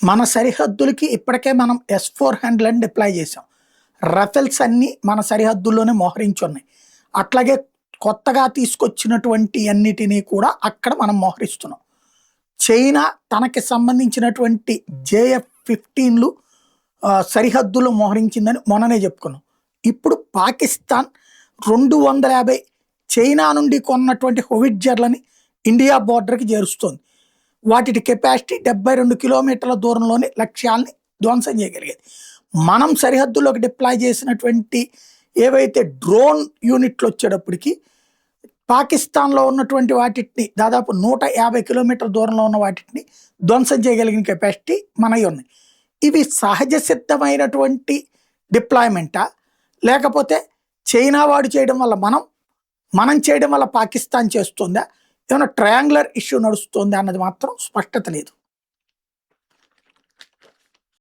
మన సరిహద్దులకి ఇప్పటికే మనం S-400 డిప్లాయ్ చేసాం. రఫెల్స్ అన్నీ మన సరిహద్దుల్లోనే మోహరించి ఉన్నాయి. అట్లాగే కొత్తగా తీసుకొచ్చినటువంటి అన్నిటినీ కూడా అక్కడ మనం మోహరిస్తున్నాం. చైనా తనకి సంబంధించినటువంటి JF-15లు సరిహద్దులో మోహరించిందని మొన్ననే చెప్పుకున్నాం. ఇప్పుడు పాకిస్తాన్ 250 చైనా నుండి కొన్నటువంటి హోవిట్జర్లని ఇండియా బోర్డర్కి చేరుస్తోంది. వాటి కెపాసిటీ 72 కిలోమీటర్ల దూరంలోని లక్ష్యాల్ని ధ్వంసం చేయగలిగేది. మనం సరిహద్దులోకి డిప్లాయ్ చేసినటువంటి ఏవైతే డ్రోన్ యూనిట్లు వచ్చేటప్పటికి పాకిస్తాన్లో ఉన్నటువంటి వాటిని దాదాపు 150 కిలోమీటర్ల దూరంలో ఉన్న వాటిని ధ్వంసం చేయగలిగిన కెపాసిటీ మనవి ఉన్నాయి. ఇవి సహజ సిద్ధమైనటువంటి డిప్లాయ్మెంటా, లేకపోతే చైనా వాడు చేయడం వల్ల మనం చేయడం వల్ల పాకిస్తాన్ చేస్తుందా, ఏమైనా ట్రయాంగులర్ ఇష్యూ నడుస్తుందా అన్నది మాత్రం స్పష్టత లేదు.